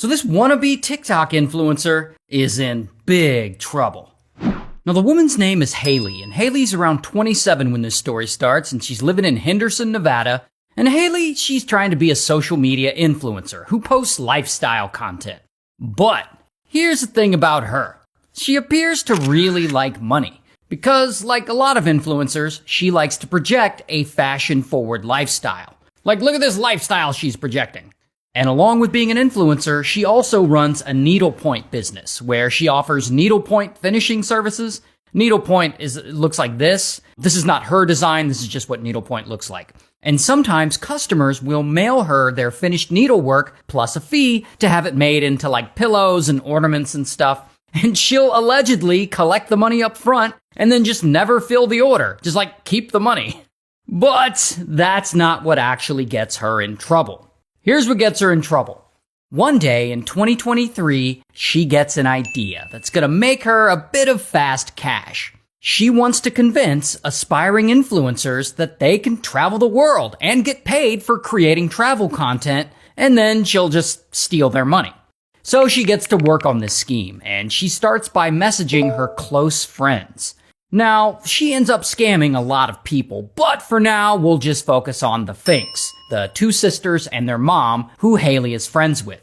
So this wannabe TikTok influencer is in big trouble. Now the woman's name is Haley, and Haley's around 27 when this story starts, and she's living in Henderson, Nevada. And Haley, she's trying to be a social media influencer who posts lifestyle content. But here's the thing about her. She appears to really like money. Because, like a lot of influencers, she likes to project a fashion-forward lifestyle. Like, look at this lifestyle she's projecting. And along with being an influencer, she also runs a needlepoint business where she offers needlepoint finishing services. Needlepoint looks like this. This is not her design. This is just what needlepoint looks like. And sometimes customers will mail her their finished needlework plus a fee to have it made into like pillows and ornaments and stuff. And she'll allegedly collect the money up front and then just never fill the order. Just like keep the money. But that's not what actually gets her in trouble. Here's what gets her in trouble. One day in 2023, she gets an idea that's gonna make her a bit of fast cash. She wants to convince aspiring influencers that they can travel the world and get paid for creating travel content, and then she'll just steal their money. So she gets to work on this scheme, and she starts by messaging her close friends. Now, she ends up scamming a lot of people, but for now, we'll just focus on the Finks, the two sisters and their mom, who Haley is friends with.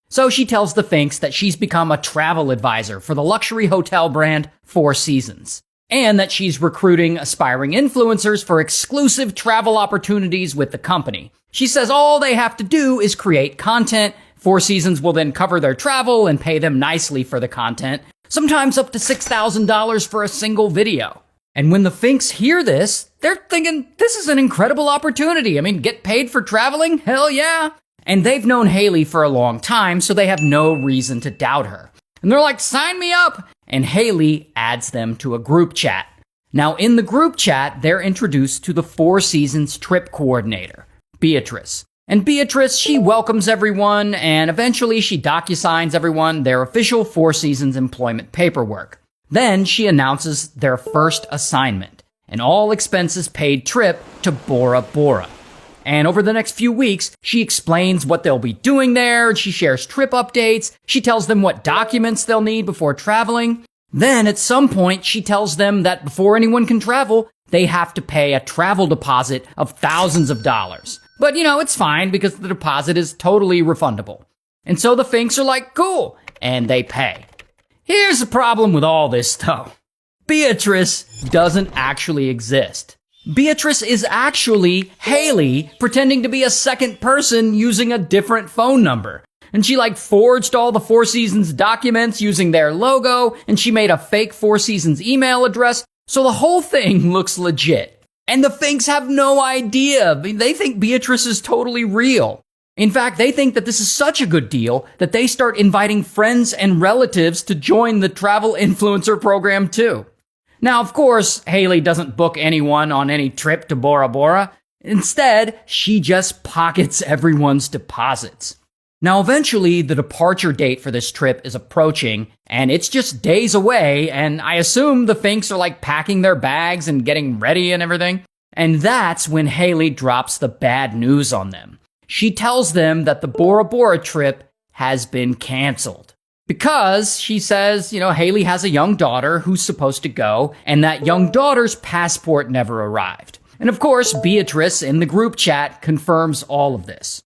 So she tells the Finks that she's become a travel advisor for the luxury hotel brand Four Seasons, and that she's recruiting aspiring influencers for exclusive travel opportunities with the company. She says all they have to do is create content. Four Seasons will then cover their travel and pay them nicely for the content, sometimes up to $6,000 for a single video. And when the Finks hear this, they're thinking, this is an incredible opportunity. I mean, get paid for traveling? Hell yeah. And they've known Haley for a long time, so they have no reason to doubt her. And they're like, sign me up. And Haley adds them to a group chat. Now, in the group chat, they're introduced to the Four Seasons trip coordinator, Beatrice. And Beatrice, she welcomes everyone, and eventually she DocuSigns everyone their official Four Seasons employment paperwork. Then she announces their first assignment, an all-expenses-paid trip to Bora Bora. And over the next few weeks, she explains what they'll be doing there, she shares trip updates, she tells them what documents they'll need before traveling. Then, at some point, she tells them that before anyone can travel, they have to pay a travel deposit of thousands of dollars. But, it's fine because the deposit is totally refundable. And so the Finks are like, cool, and they pay. Here's the problem with all this, though. Beatrice doesn't actually exist. Beatrice is actually Haley pretending to be a second person using a different phone number. And she forged all the Four Seasons documents using their logo, and she made a fake Four Seasons email address, so the whole thing looks legit. And the Finks have no idea. They think Beatrice is totally real. In fact, they think that this is such a good deal that they start inviting friends and relatives to join the travel influencer program too. Now, of course, Haley doesn't book anyone on any trip to Bora Bora. Instead, she just pockets everyone's deposits. Now, eventually, the departure date for this trip is approaching, and it's just days away, and I assume the Finks are packing their bags and getting ready and everything. And that's when Haley drops the bad news on them. She tells them that the Bora Bora trip has been canceled. Because, she says, Haley has a young daughter who's supposed to go, and that young daughter's passport never arrived. And of course, Beatrice in the group chat confirms all of this.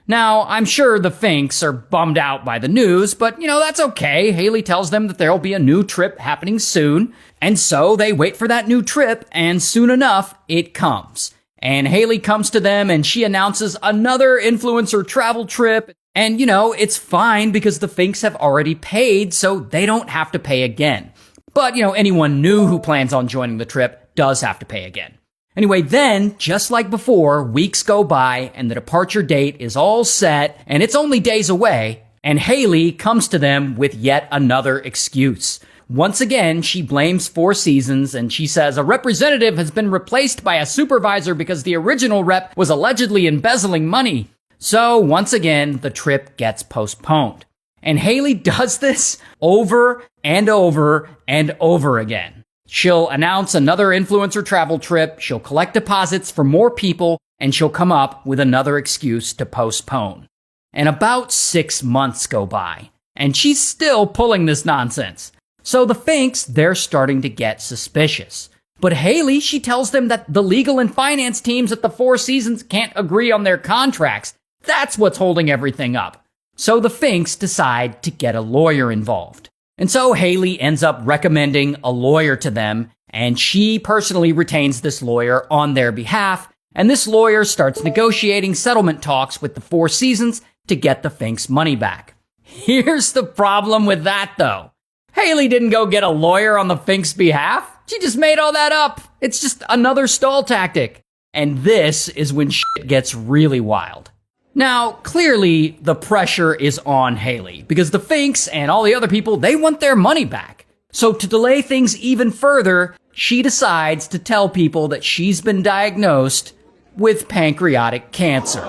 Now, I'm sure the Finks are bummed out by the news, but, that's okay. Haley tells them that there'll be a new trip happening soon, and so they wait for that new trip, and soon enough, it comes. And Haley comes to them, and she announces another influencer travel trip, and, it's fine because the Finks have already paid, so they don't have to pay again. But, anyone new who plans on joining the trip does have to pay again. Anyway, then, just like before, weeks go by and the departure date is all set and it's only days away, and Haley comes to them with yet another excuse. Once again, she blames Four Seasons and she says a representative has been replaced by a supervisor because the original rep was allegedly embezzling money. So, once again, the trip gets postponed. And Haley does this over and over and over again. She'll announce another influencer travel trip, she'll collect deposits for more people, and she'll come up with another excuse to postpone. And about 6 months go by, and she's still pulling this nonsense. So the Finks, they're starting to get suspicious. But Haley, she tells them that the legal and finance teams at the Four Seasons can't agree on their contracts. That's what's holding everything up. So the Finks decide to get a lawyer involved. And so Haley ends up recommending a lawyer to them, and she personally retains this lawyer on their behalf, and this lawyer starts negotiating settlement talks with the Four Seasons to get the Finks' money back. Here's the problem with that, though. Haley didn't go get a lawyer on the Finks' behalf. She just made all that up. It's just another stall tactic. And this is when shit gets really wild. Now, clearly, the pressure is on Haley, because the Finks and all the other people, they want their money back. So to delay things even further, she decides to tell people that she's been diagnosed with pancreatic cancer.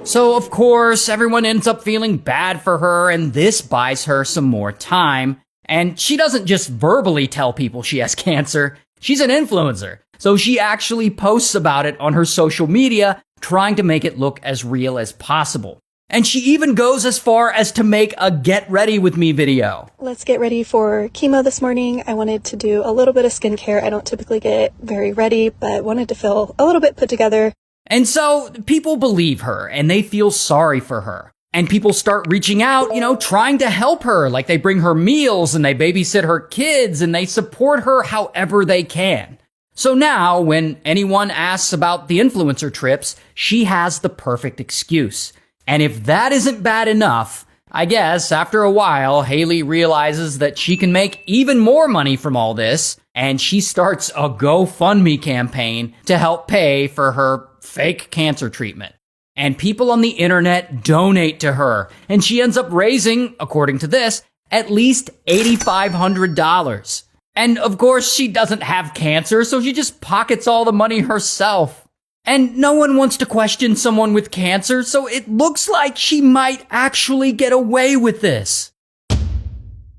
So, of course, everyone ends up feeling bad for her, and this buys her some more time. And she doesn't just verbally tell people she has cancer, she's an influencer. So she actually posts about it on her social media, trying to make it look as real as possible. And she even goes as far as to make a get ready with me video. Let's get ready for chemo this morning. I wanted to do a little bit of skincare. I don't typically get very ready, but wanted to feel a little bit put together. And so people believe her and they feel sorry for her. And people start reaching out, trying to help her. Like they bring her meals and they babysit her kids and they support her however they can. So now when anyone asks about the influencer trips, she has the perfect excuse. And if that isn't bad enough, I guess after a while, Haley realizes that she can make even more money from all this, and she starts a GoFundMe campaign to help pay for her fake cancer treatment. And people on the internet donate to her, and she ends up raising, according to this, at least $8,500. And of course, she doesn't have cancer, so she just pockets all the money herself. And no one wants to question someone with cancer, so it looks like she might actually get away with this.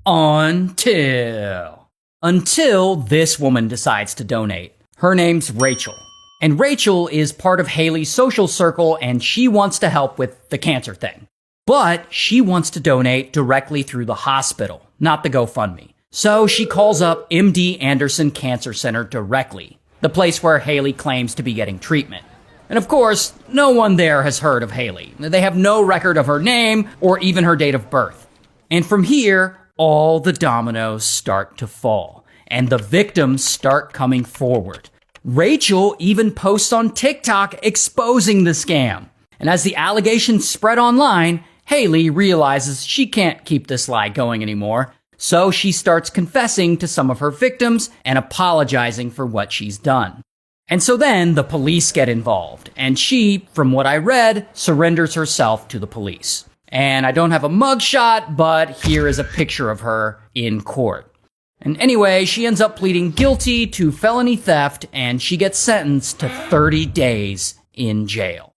Until this woman decides to donate. Her name's Rachel. And Rachel is part of Haley's social circle, and she wants to help with the cancer thing. But she wants to donate directly through the hospital, not the GoFundMe. So she calls up MD Anderson Cancer Center directly, the place where Haley claims to be getting treatment. And of course, no one there has heard of Haley. They have no record of her name or even her date of birth. And from here, all the dominoes start to fall, and the victims start coming forward. Rachel even posts on TikTok exposing the scam. And as the allegations spread online, Haley realizes she can't keep this lie going anymore. So she starts confessing to some of her victims and apologizing for what she's done. And so then the police get involved, and she, from what I read, surrenders herself to the police. And I don't have a mugshot, but here is a picture of her in court. And anyway, she ends up pleading guilty to felony theft, and she gets sentenced to 30 days in jail.